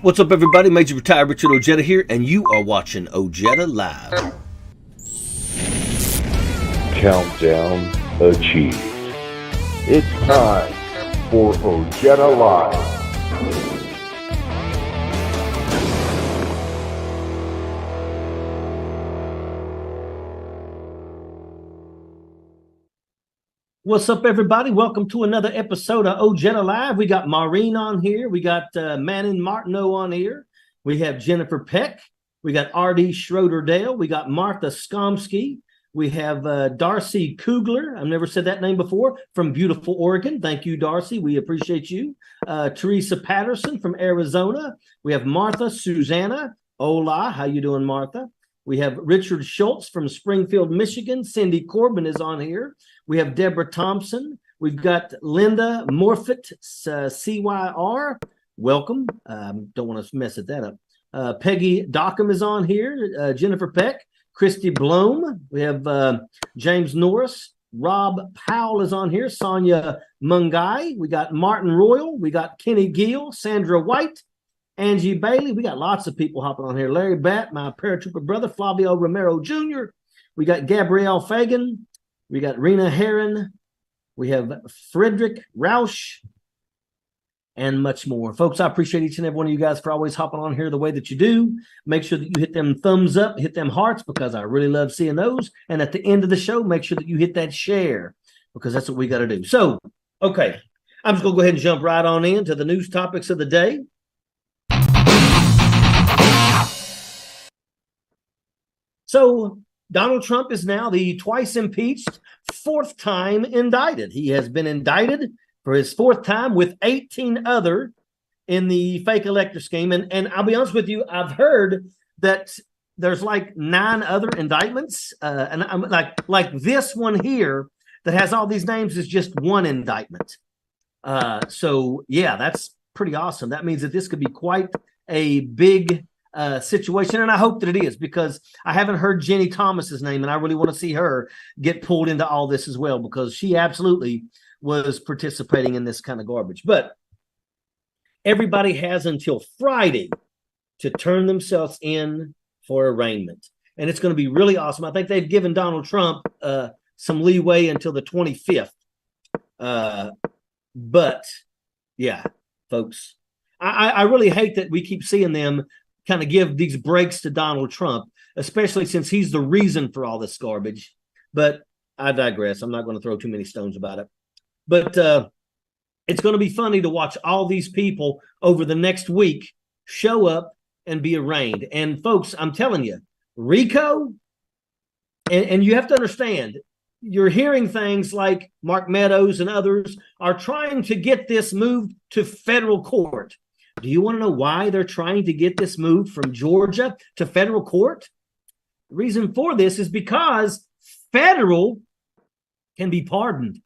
What's up, everybody? Major Retired Richard Ojeda here, and you are watching Ojeda Live. Countdown achieved. It's time for Ojeda Live. What's up, everybody? Welcome to another episode of Ojeda Live. We got Maureen on here. We got Manning Martineau on here. We have Jennifer Peck. We got R.D. Schroeder-Dale. We got Martha Skomsky. We have Darcy Kugler. I've never said that name before, from beautiful Oregon. Thank you, Darcy. We appreciate you. Teresa Patterson from Arizona. We have Martha Susanna. Hola. How you doing, Martha? We have Richard Schultz from Springfield, Michigan. Cindy Corbin is on here. We have Deborah Thompson. We've got Linda Morfitt, CYR. Welcome. Don't want to mess that up. Peggy Dockham is on here. Jennifer Peck. Christy Blome. We have James Norris. Rob Powell is on here. Sonia Mungai. We got Martin Royal. We got Kenny Gill. Sandra White. Angie Bailey. We got lots of people hopping on here. Larry Batt, my paratrooper brother. Flavio Romero Jr. We got Gabrielle Fagan. We got Rena Herron. We have Frederick Roush, and much more. Folks, I appreciate each and every one of you guys for always hopping on here the way that you do. Make sure that you hit them thumbs up, hit them hearts, because I really love seeing those. And at the end of the show, make sure that you hit that share, because that's what we got to do. So, okay, I'm just going to go ahead and jump right on into the news topics of the day. So, Donald Trump is now the twice impeached, fourth time indicted. He has been indicted for his fourth time with 18 other in the fake elector scheme. And I'll be honest with you, I've heard that there's like 9 other indictments. And I'm like this one here that has all these names is just one indictment. So, yeah, that's pretty awesome. That means that this could be quite a big situation, and I hope that it is, because I haven't heard Jenny Thomas's name, and I really want to see her get pulled into all this as well, because she absolutely was participating in this kind of garbage. But everybody has until Friday to turn themselves in for arraignment, and it's going to be really awesome. I think they've given Donald Trump some leeway until the 25th. But yeah, folks, I really hate that we keep seeing them kind of give these breaks to Donald Trump, especially since he's the reason for all this garbage. But I digress. I'm not going to throw too many stones about it. But it's going to be funny to watch all these people over the next week show up and be arraigned. And folks, I'm telling you, RICO, and you have to understand, you're hearing things like Mark Meadows and others are trying to get this moved to federal court. Do you want to know why they're trying to get this moved from Georgia to federal court? The reason for this is because federal can be pardoned.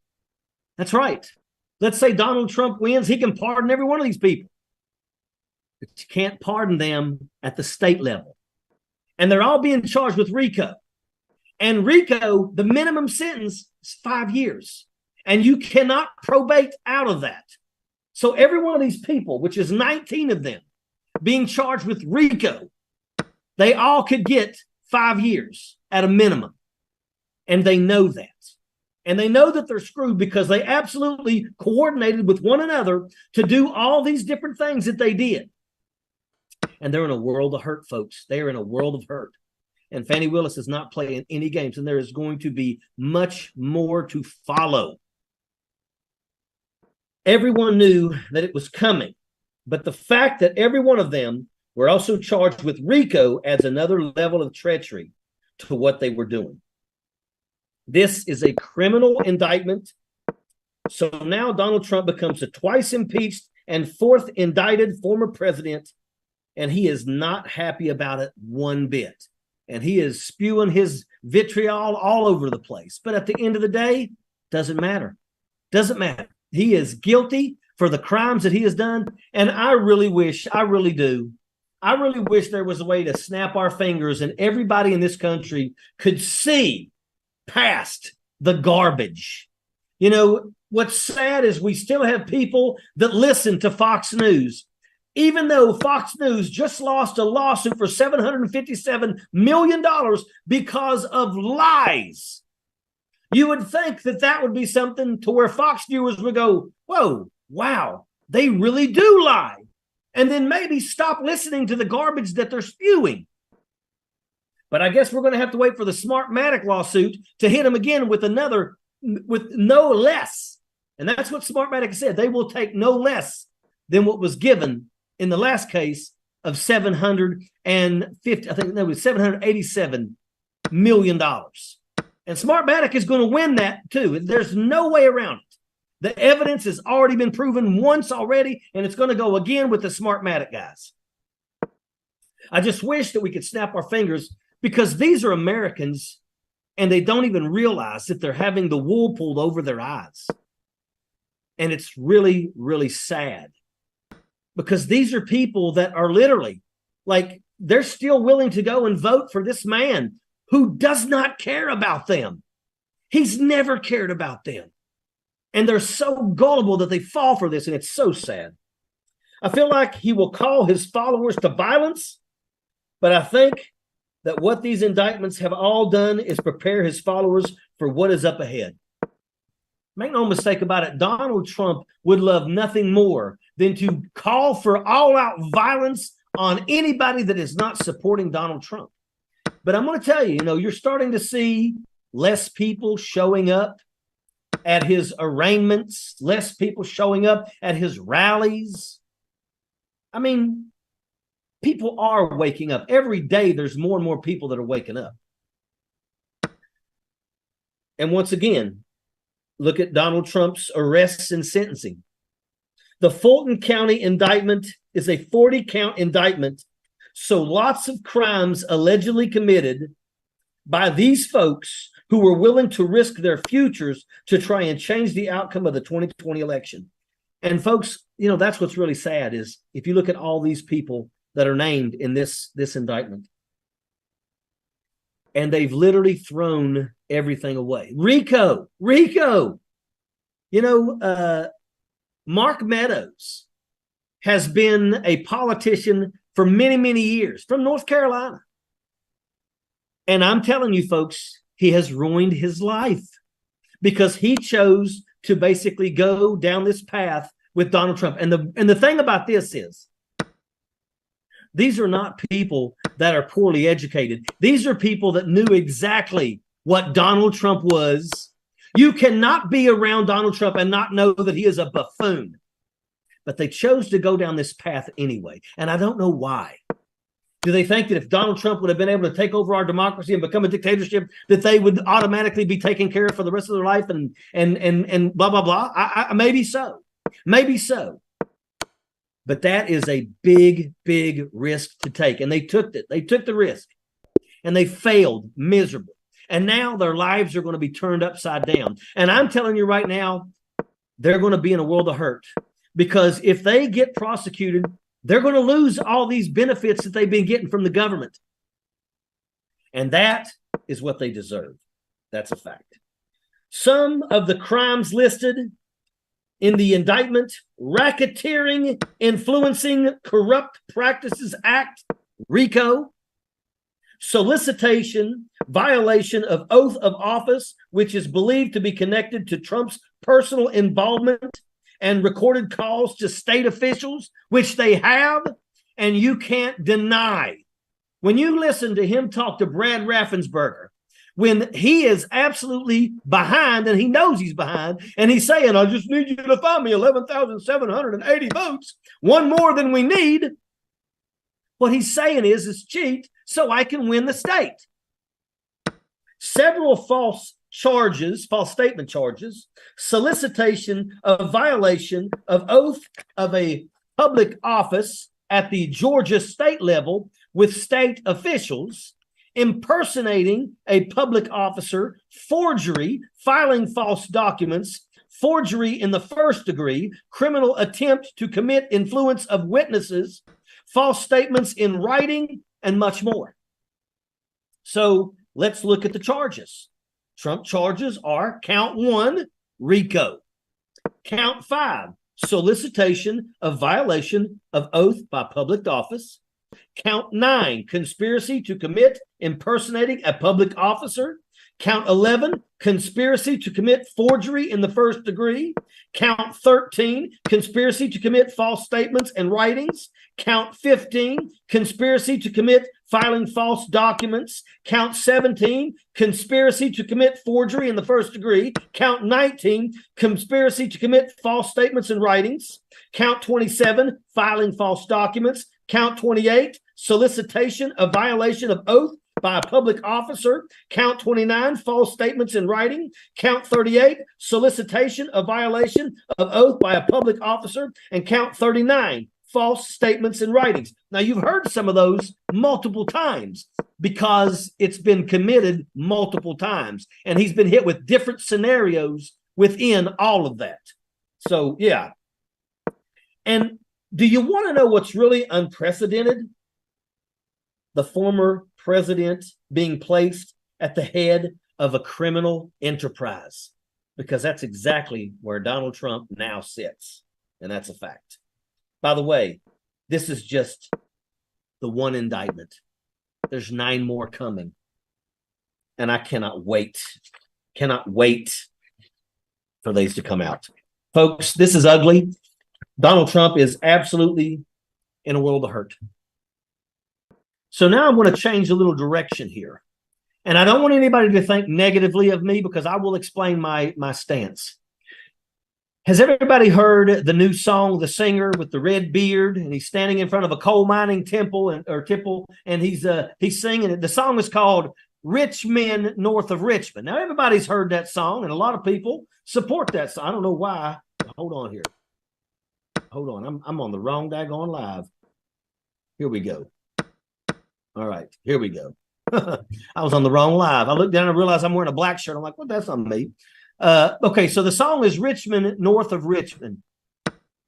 That's right. Let's say Donald Trump wins, he can pardon every one of these people. But you can't pardon them at the state level. And they're all being charged with RICO. And RICO, the minimum sentence is 5 years. And you cannot probate out of that. So every one of these people, which is 19 of them, being charged with RICO, they all could get 5 years at a minimum. And they know that. And they know that they're screwed because they absolutely coordinated with one another to do all these different things that they did. And they're in a world of hurt, folks. They are in a world of hurt. And Fannie Willis is not playing any games. And there is going to be much more to follow. Everyone knew that it was coming, but the fact that every one of them were also charged with RICO adds another level of treachery to what they were doing. This is a criminal indictment. So now Donald Trump becomes a twice impeached and fourth indicted former president, and he is not happy about it one bit. And he is spewing his vitriol all over the place. But at the end of the day, doesn't matter. Doesn't matter. He is guilty for the crimes that he has done. And I really wish there was a way to snap our fingers and everybody in this country could see past the garbage. You know, what's sad is we still have people that listen to Fox News even though Fox News just lost a lawsuit for $757 million because of lies. You would think that that would be something to where Fox viewers would go, whoa, wow, they really do lie. And then maybe stop listening to the garbage that they're spewing. But I guess we're going to have to wait for the Smartmatic lawsuit to hit them again with no less. And that's what Smartmatic said. They will take no less than what was given in the last case of $787 million. And Smartmatic is going to win that too. There's no way around it. The evidence has already been proven once already, and it's going to go again with the Smartmatic guys. I just wish that we could snap our fingers, because these are Americans and they don't even realize that they're having the wool pulled over their eyes. And it's really, really sad, because these are people that are literally like, they're still willing to go and vote for this man who does not care about them. He's never cared about them. And they're so gullible that they fall for this, and it's so sad. I feel like he will call his followers to violence, but I think that what these indictments have all done is prepare his followers for what is up ahead. Make no mistake about it, Donald Trump would love nothing more than to call for all-out violence on anybody that is not supporting Donald Trump. But I'm going to tell you, you're starting to see less people showing up at his arraignments, less people showing up at his rallies. I mean, people are waking up. Every day there's more and more people that are waking up. And once again, look at Donald Trump's arrests and sentencing. The Fulton County indictment is a 40-count indictment. So lots of crimes allegedly committed by these folks who were willing to risk their futures to try and change the outcome of the 2020 election. And folks, that's what's really sad, is if you look at all these people that are named in this indictment, and they've literally thrown everything away. Rico, Mark Meadows has been a politician for many, many years from North Carolina. And I'm telling you, folks, he has ruined his life because he chose to basically go down this path with Donald Trump. And the thing about this is, these are not people that are poorly educated. These are people that knew exactly what Donald Trump was. You cannot be around Donald Trump and not know that he is a buffoon. But they chose to go down this path anyway. And I don't know why. Do they think that if Donald Trump would have been able to take over our democracy and become a dictatorship, that they would automatically be taken care of for the rest of their life and blah, blah, blah? Maybe so. Maybe so. But that is a big, big risk to take. And they took it. They took the risk. And they failed miserably. And now their lives are going to be turned upside down. And I'm telling you right now, they're going to be in a world of hurt. Because if they get prosecuted, they're going to lose all these benefits that they've been getting from the government. And that is what they deserve. That's a fact. Some of the crimes listed in the indictment: Racketeering, Influencing Corrupt Practices Act, RICO; solicitation, violation of oath of office, which is believed to be connected to Trump's personal involvement and recorded calls to state officials, which they have, and you can't deny. When you listen to him talk to Brad Raffensperger, when he is absolutely behind, and he knows he's behind, and he's saying, I just need you to find me 11,780 votes, one more than we need. What he's saying is cheat so I can win the state. Several false statement charges, solicitation of violation of oath of a public office at the Georgia state level with state officials, impersonating a public officer, forgery, filing false documents, forgery in the first degree, criminal attempt to commit influence of witnesses, false statements in writing, and much more. So let's look at the charges. Trump charges are: count 1, RICO; count 5, solicitation of violation of oath by public office. Count 9, conspiracy to commit impersonating a public officer. Count 11, conspiracy to commit forgery in the first degree. Count 13, conspiracy to commit false statements and writings. Count 15, conspiracy to commit filing false documents. Count 17, conspiracy to commit forgery in the first degree. Count 19, conspiracy to commit false statements and writings. Count 27, filing false documents. Count 28, solicitation of violation of oath by a public officer. Count 29, false statements in writing. Count 38, solicitation of violation of oath by a public officer. And count 39, false statements in writings. Now, you've heard some of those multiple times because it's been committed multiple times. And he's been hit with different scenarios within all of that. So, yeah. And do you want to know what's really unprecedented? The former president being placed at the head of a criminal enterprise, because that's exactly where Donald Trump now sits. And that's a fact. By the way, this is just the one indictment. There's 9 more coming. And I cannot wait for these to come out. Folks, this is ugly. Donald Trump is absolutely in a world of hurt. So now I'm going to change a little direction here. And I don't want anybody to think negatively of me because I will explain my stance. Has everybody heard the new song, The Singer with the Red Beard? And he's standing in front of a coal mining temple, and he's singing it. The song is called Rich Men North of Richmond. Now, everybody's heard that song, and a lot of people support that song. I don't know why. Hold on here. Hold on. I'm on the wrong daggone live. Here we go. All right, here we go. I was on the wrong live. I looked down and realized I'm wearing a black shirt. I'm like, well, that's not me. Okay, so the song is Richmond North of Richmond.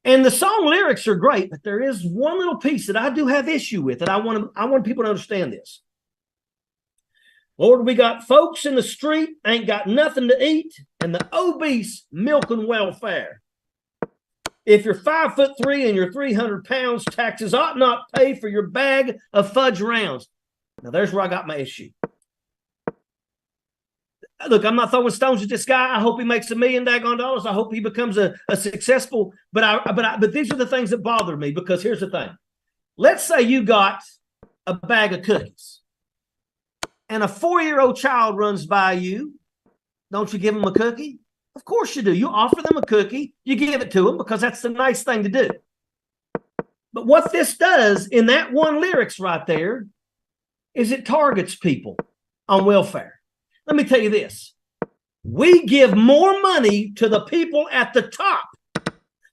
And the song lyrics are great, but there is one little piece that I do have issue with, and I want people to understand this. Lord, we got folks in the street, ain't got nothing to eat, and the obese milking welfare. If you're 5'3" and you're 300 pounds, taxes ought not pay for your bag of fudge rounds. Now, there's where I got my issue. Look, I'm not throwing stones at this guy. I hope he makes $1 million dollars. I hope he becomes a successful. But these are the things that bother me, because here's the thing. Let's say you got a bag of cookies, and a 4-year-old child runs by you. Don't you give him a cookie? Of course you do. You offer them a cookie, you give it to them because that's the nice thing to do. But what this does in that one lyrics right there is it targets people on welfare. Let me tell you this. We give more money to the people at the top,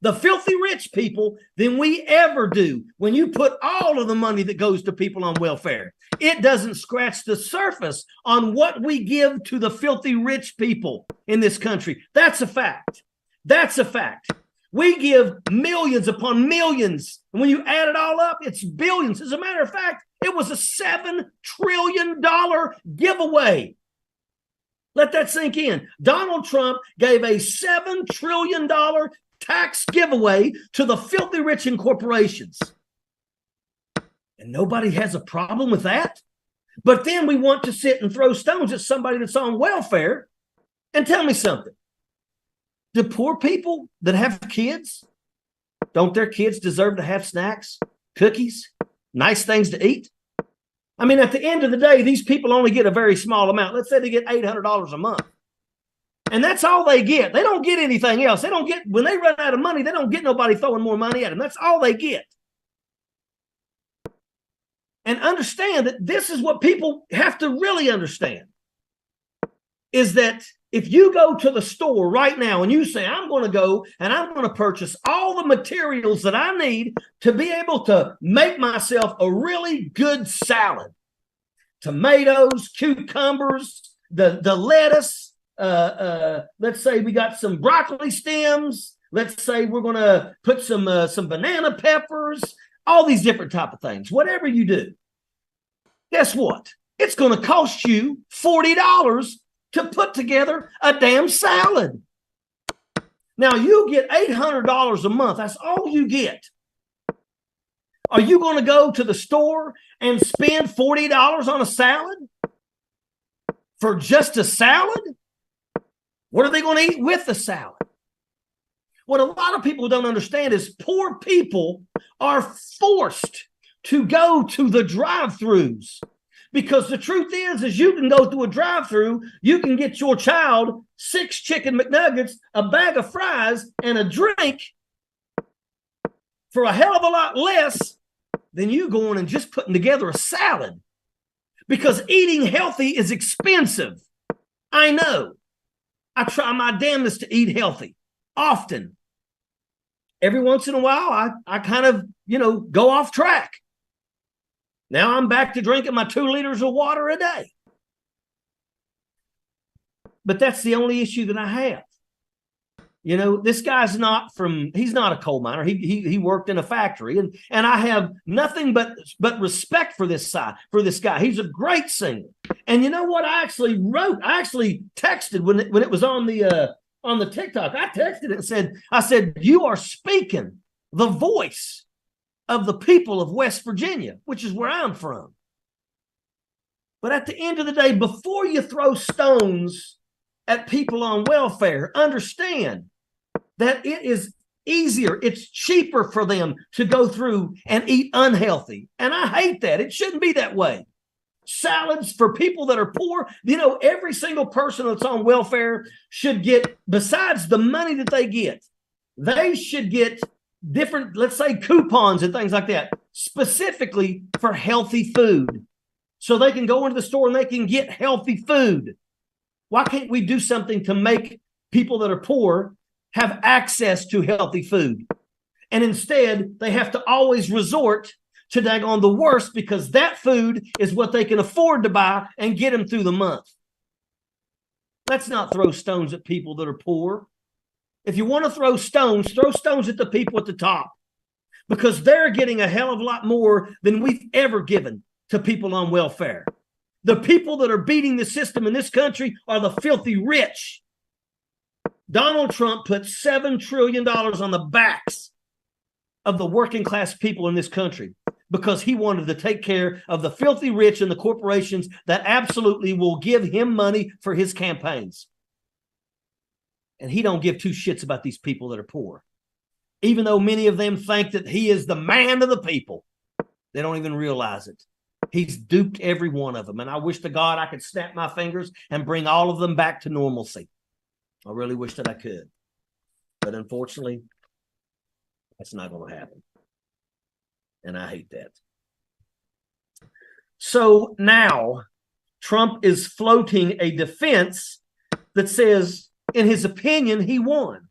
the filthy rich people, than we ever do when you put all of the money that goes to people on welfare. It doesn't scratch the surface on what we give to the filthy rich people in this country. That's a fact. That's a fact. We give millions upon millions. And when you add it all up, it's billions. As a matter of fact, it was a $7 trillion giveaway. Let that sink in. Donald Trump gave a $7 trillion tax giveaway to the filthy rich and corporations. And nobody has a problem with that. But then we want to sit and throw stones at somebody that's on welfare. And tell me something. Do poor people that have kids, don't their kids deserve to have snacks, cookies, nice things to eat? I mean, at the end of the day, these people only get a very small amount. Let's say they get $800 a month. And that's all they get. They don't get anything else. They don't get, when they run out of money, they don't get nobody throwing more money at them. That's all they get. And understand that this is what people have to really understand, is that if you go to the store right now and you say, I'm going to go and I'm going to purchase all the materials that I need to be able to make myself a really good salad, tomatoes, cucumbers, the lettuce, let's say we got some broccoli stems, let's say we're going to put some banana peppers, all these different type of things. Whatever you do, guess what? It's going to cost you $40 to put together a damn salad. Now you get $800 a month. That's all you get. Are you going to go to the store and spend $40 on a salad for just a salad? What are they going to eat with the salad? What a lot of people don't understand is poor people are forced to go to the drive-thrus, because the truth is you can go through a drive-thru, you can get your child 6 chicken McNuggets, a bag of fries, and a drink for a hell of a lot less than you going and just putting together a salad. Because eating healthy is expensive. I know. I try my damnedest to eat healthy often. Every once in a while, I kind of, go off track. Now I'm back to drinking my 2 liters of water a day. But that's the only issue that I have. This guy's he's not a coal miner. He worked in a factory, and I have nothing but respect for this guy. He's a great singer. And you know what? I actually texted when it was on the TikTok. I texted it and I said, you are speaking the voice of the people of West Virginia, which is where I'm from. But at the end of the day, before you throw stones at people on welfare, understand that it is easier, it's cheaper for them to go through and eat unhealthy. And I hate that. It shouldn't be that way. Salads for people that are poor, every single person that's on welfare should get, besides the money that they should get different, let's say, coupons and things like that, specifically for healthy food. So they can go into the store and they can get healthy food. Why can't we do something to make people that are poor have access to healthy food? And instead, they have to always resort to daggone the worst, because that food is what they can afford to buy and get them through the month. Let's not throw stones at people that are poor. If you want to throw stones at the people at the top, because they're getting a hell of a lot more than we've ever given to people on welfare. The people that are beating the system in this country are the filthy rich. Donald Trump put $7 trillion on the backs of the working class people in this country because he wanted to take care of the filthy rich and the corporations that absolutely will give him money for his campaigns. And he don't give 2 shits about these people that are poor. Even though many of them think that he is the man of the people, they don't even realize it. He's duped every one of them. And I wish to God I could snap my fingers and bring all of them back to normalcy. I really wish that I could. But unfortunately, that's not going to happen. And I hate that. So now Trump is floating a defense that says, in his opinion, he won.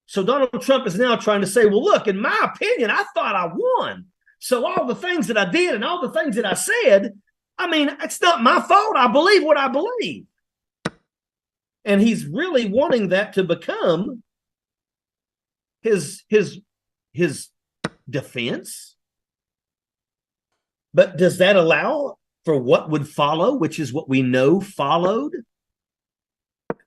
So Donald Trump is now trying to say, well, look, in my opinion, I thought I won. So all the things that I did and all the things that I said, it's not my fault. I believe what I believe. And he's really wanting that to become his defense. But does that allow for what would follow, which is what we know followed?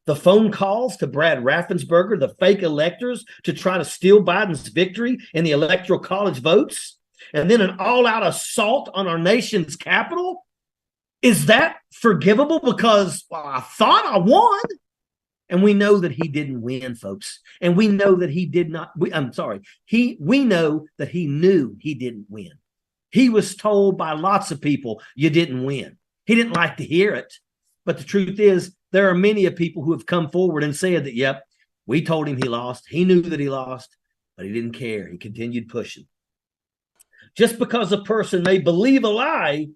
The phone calls to Brad Raffensperger, the fake electors, to try to steal Biden's victory in the Electoral College votes, and then an all-out assault on our nation's capital? Is that forgivable because, well, I thought I won? And we know that he didn't win, folks. And we know that he did not. We know that he knew he didn't win. He was told by lots of people, you didn't win. He didn't like to hear it. But the truth is, there are many of people who have come forward and said that, yep, we told him he lost. He knew that he lost, but he didn't care. He continued pushing. Just because a person may believe a lie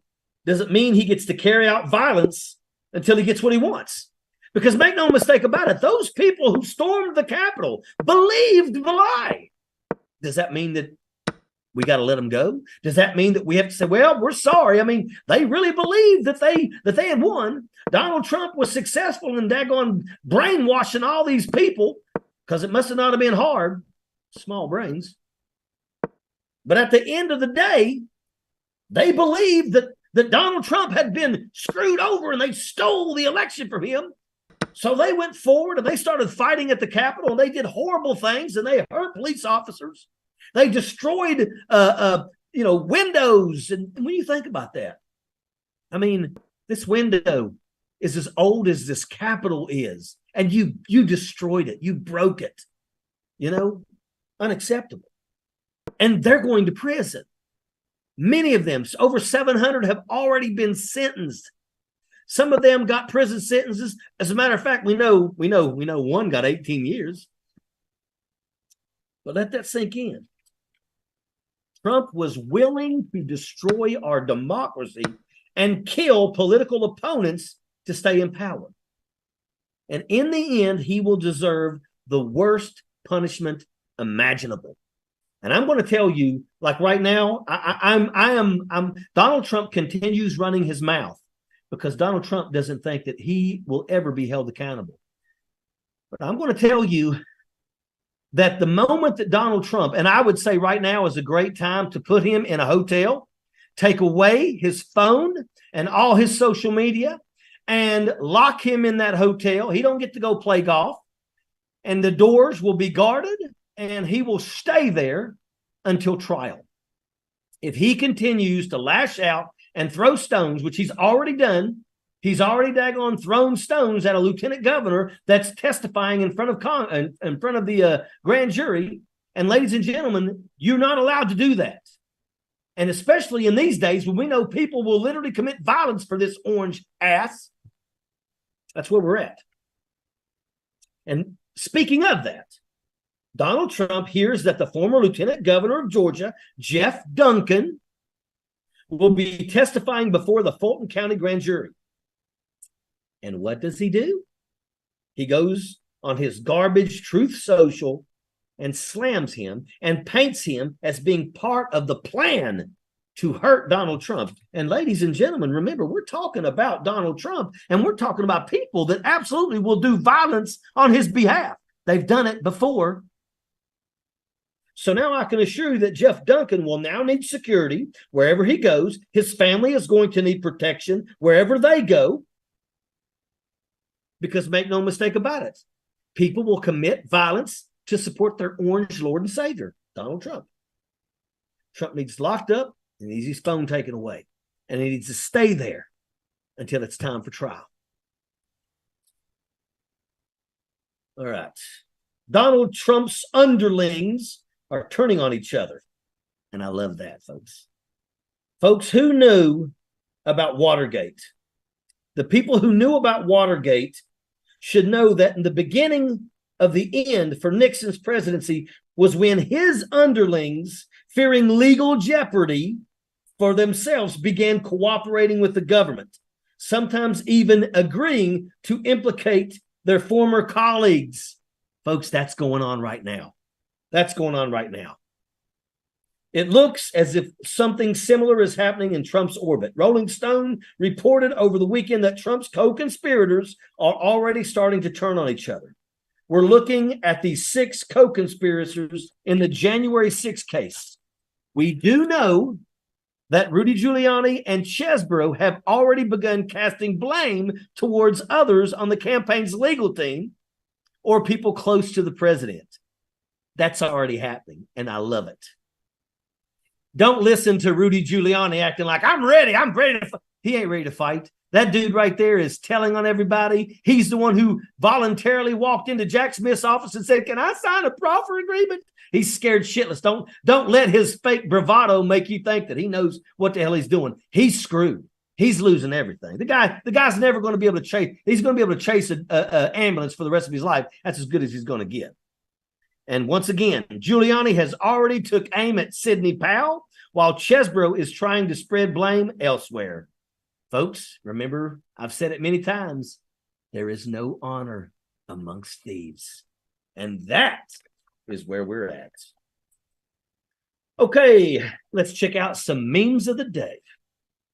doesn't mean he gets to carry out violence until he gets what he wants. Because make no mistake about it, those people who stormed the Capitol believed the lie. Does that mean that we got to let them go? Does that mean that we have to say, well, we're sorry? They really believed that they had won. Donald Trump was successful in daggone brainwashing all these people, because it must have not have been hard. Small brains. But at the end of the day, they believed that Donald Trump had been screwed over and they stole the election from him. So they went forward and they started fighting at the Capitol, and they did horrible things, and they hurt police officers. They destroyed, windows. And when you think about that, I mean, this window is as old as this Capitol is, and you destroyed it. You broke it. Unacceptable. And they're going to prison. Many of them, over 700, have already been sentenced. Some of them got prison sentences. As a matter of fact, we know one got 18 years. But let that sink in. Trump was willing to destroy our democracy and kill political opponents to stay in power. And in the end, he will deserve the worst punishment imaginable. And I'm going to tell you, like right now, I'm Donald Trump continues running his mouth because Donald Trump doesn't think that he will ever be held accountable. But I'm going to tell you that the moment that Donald Trump, and I would say right now is a great time to put him in a hotel, take away his phone and all his social media, and lock him in that hotel. He don't get to go play golf, and the doors will be guarded, and he will stay there until trial. If he continues to lash out and throw stones, which he's already done, he's already daggone thrown stones at a lieutenant governor that's testifying in front of the grand jury. And ladies and gentlemen, you're not allowed to do that. And especially in these days when we know people will literally commit violence for this orange ass. That's where we're at. And speaking of that, Donald Trump hears that the former lieutenant governor of Georgia, Jeff Duncan, will be testifying before the Fulton County grand jury. And what does he do? He goes on his garbage Truth Social and slams him and paints him as being part of the plan to hurt Donald Trump. And ladies and gentlemen, remember, we're talking about Donald Trump, and we're talking about people that absolutely will do violence on his behalf. They've done it before. So now I can assure you that Jeff Duncan will now need security wherever he goes. His family is going to need protection wherever they go. Because make no mistake about it, people will commit violence to support their orange Lord and Savior, Donald Trump. Trump needs locked up and needs his phone taken away. And he needs to stay there until it's time for trial. All right. Donald Trump's underlings are turning on each other. And I love that, folks. Folks, who knew about Watergate? The people who knew about Watergate should know that in the beginning of the end for Nixon's presidency was when his underlings, fearing legal jeopardy for themselves, began cooperating with the government, sometimes even agreeing to implicate their former colleagues. Folks, that's going on right now. That's going on right now. It looks as if something similar is happening in Trump's orbit. Rolling Stone reported over the weekend that Trump's co-conspirators are already starting to turn on each other. We're looking at these 6 co-conspirators in the January 6th case. We do know that Rudy Giuliani and Chesbrough have already begun casting blame towards others on the campaign's legal team or people close to the president. That's already happening, and I love it. Don't listen to Rudy Giuliani acting like, I'm ready to fight. He ain't ready to fight. That dude right there is telling on everybody. He's the one who voluntarily walked into Jack Smith's office and said, can I sign a proffer agreement? He's scared shitless. Don't let his fake bravado make you think that he knows what the hell he's doing. He's screwed. He's losing everything. The guy's never going to be able to chase. He's going to be able to chase an ambulance for the rest of his life. That's as good as he's going to get. And once again, Giuliani has already took aim at Sidney Powell, while Chesbrough is trying to spread blame elsewhere. Folks, remember, I've said it many times, there is no honor amongst thieves. And that is where we're at. Okay, let's check out some memes of the day.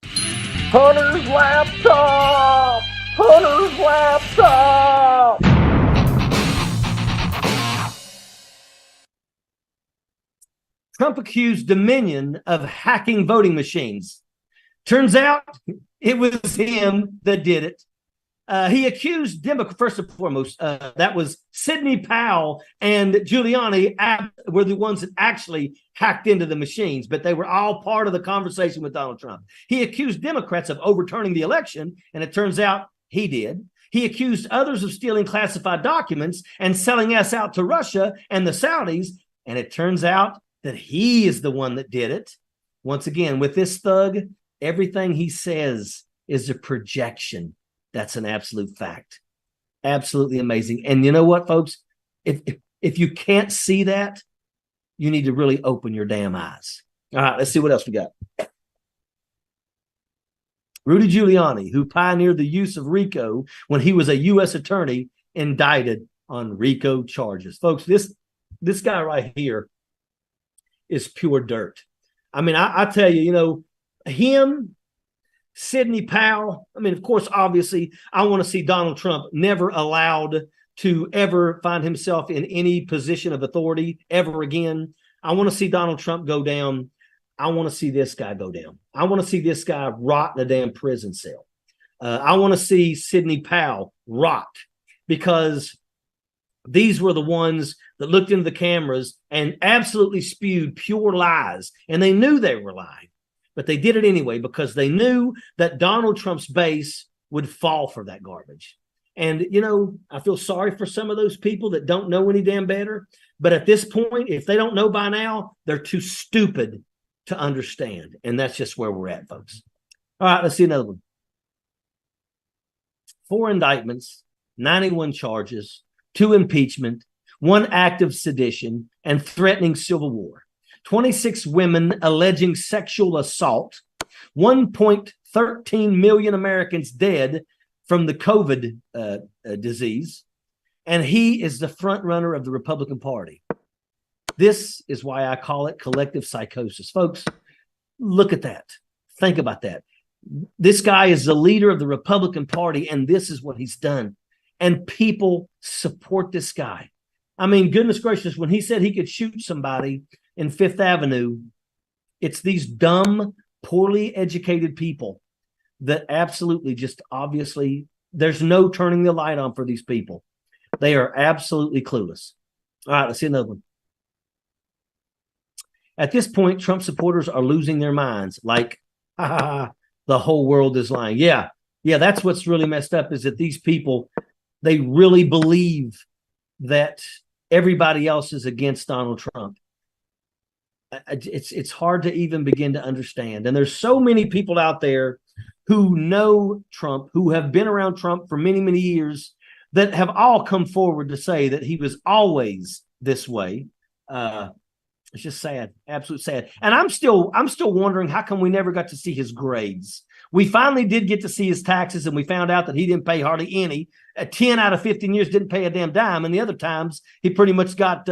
Hunter's laptop! Hunter's laptop! Trump accused Dominion of hacking voting machines. Turns out it was him that did it. He accused Democrats, first and foremost, that was Sidney Powell and Giuliani were the ones that actually hacked into the machines, but they were all part of the conversation with Donald Trump. He accused Democrats of overturning the election, and it turns out he did. He accused others of stealing classified documents and selling us out to Russia and the Saudis, and it turns out that he is the one that did it. Once again, with this thug, everything he says is a projection. That's an absolute fact. Absolutely amazing. And you know what, folks? If you can't see that, you need to really open your damn eyes. All right, let's see what else we got. Rudy Giuliani, who pioneered the use of RICO when he was a U.S. attorney, indicted on RICO charges. Folks, this guy right here is pure dirt. I mean, I tell you, him, Sidney Powell. I mean, of course, obviously, I want to see Donald Trump never allowed to ever find himself in any position of authority ever again. I want to see Donald Trump go down. I want to see this guy go down. I want to see this guy rot in a damn prison cell. I want to see Sidney Powell rot, because these were the ones that looked into the cameras and absolutely spewed pure lies, and they knew they were lying. But they did it anyway because they knew that Donald Trump's base would fall for that garbage. And, I feel sorry for some of those people that don't know any damn better. But at this point, if they don't know by now, they're too stupid to understand. And that's just where we're at, folks. All right, let's see another one. 4 indictments, 91 charges, 2 impeachment, 1 act of sedition, and threatening civil war. 26 women alleging sexual assault, 1.13 million Americans dead from the COVID disease, and he is the front runner of the Republican Party. This is why I call it collective psychosis. Folks, look at that. Think about that. This guy is the leader of the Republican Party, and this is what he's done. And people support this guy. I mean, goodness gracious, when he said he could shoot somebody in Fifth Avenue, it's these dumb, poorly educated people that absolutely just obviously, there's no turning the light on for these people. They are absolutely clueless. All right, let's see another one. At this point, Trump supporters are losing their minds. Like, the whole world is lying. Yeah, that's what's really messed up, is that these people, they really believe that everybody else is against Donald Trump. It's hard to even begin to understand. And there's so many people out there who know Trump, who have been around Trump for many, many years, that have all come forward to say that he was always this way. It's just sad, absolute sad. And I'm still wondering, how come we never got to see his grades? We finally did get to see his taxes, and we found out that he didn't pay hardly any. 10 out of 15 years didn't pay a damn dime, and the other times he pretty much got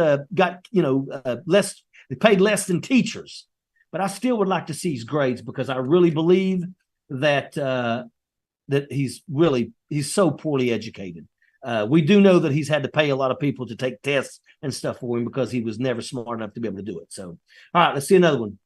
less. They paid less than teachers. But I still would like to see his grades, because I really believe that that he's so poorly educated. We do know that he's had to pay a lot of people to take tests and stuff for him, because he was never smart enough to be able to do it. So, all right, let's see another one.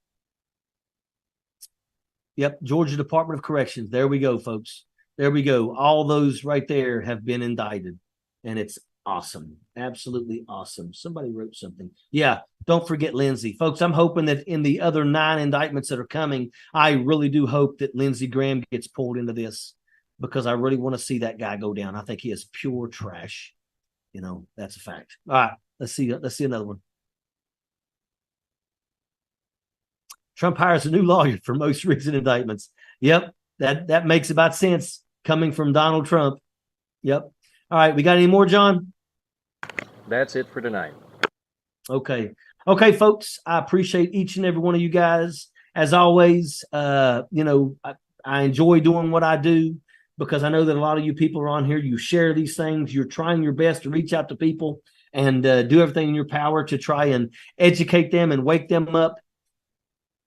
Yep, Georgia Department of Corrections. There we go, folks. There we go. All those right there have been indicted, and it's awesome. Absolutely awesome. Somebody wrote something. Yeah, don't forget Lindsey. Folks, I'm hoping that in the other 9 indictments that are coming, I really do hope that Lindsey Graham gets pulled into this, because I really want to see that guy go down. I think he is pure trash. That's a fact. All right, let's see another one. Trump hires a new lawyer for most recent indictments. Yep, that makes about sense coming from Donald Trump. Yep. All right, we got any more, John? That's it for tonight. Okay, folks, I appreciate each and every one of you guys. As always, I enjoy doing what I do, because I know that a lot of you people are on here. You share these things. You're trying your best to reach out to people and do everything in your power to try and educate them and wake them up.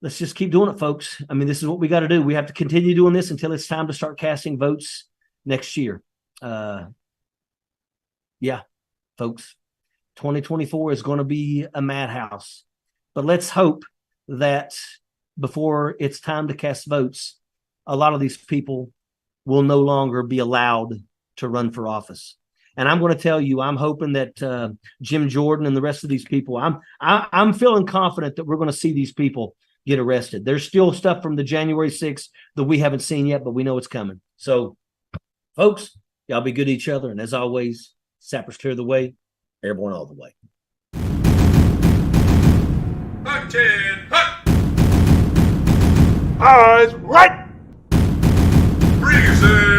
Let's just keep doing it, folks. I mean, this is what we got to do. We have to continue doing this until it's time to start casting votes next year. Yeah, folks, 2024 is going to be a madhouse. But let's hope that before it's time to cast votes, a lot of these people will no longer be allowed to run for office. And I'm going to tell you, I'm hoping that Jim Jordan and the rest of these people, I'm feeling confident that we're going to see these people get arrested. There's still stuff from the January 6th that we haven't seen yet, but we know it's coming. So, folks, y'all be good to each other. And as always, sappers clear the way, airborne all the way. Eyes right. Breezy.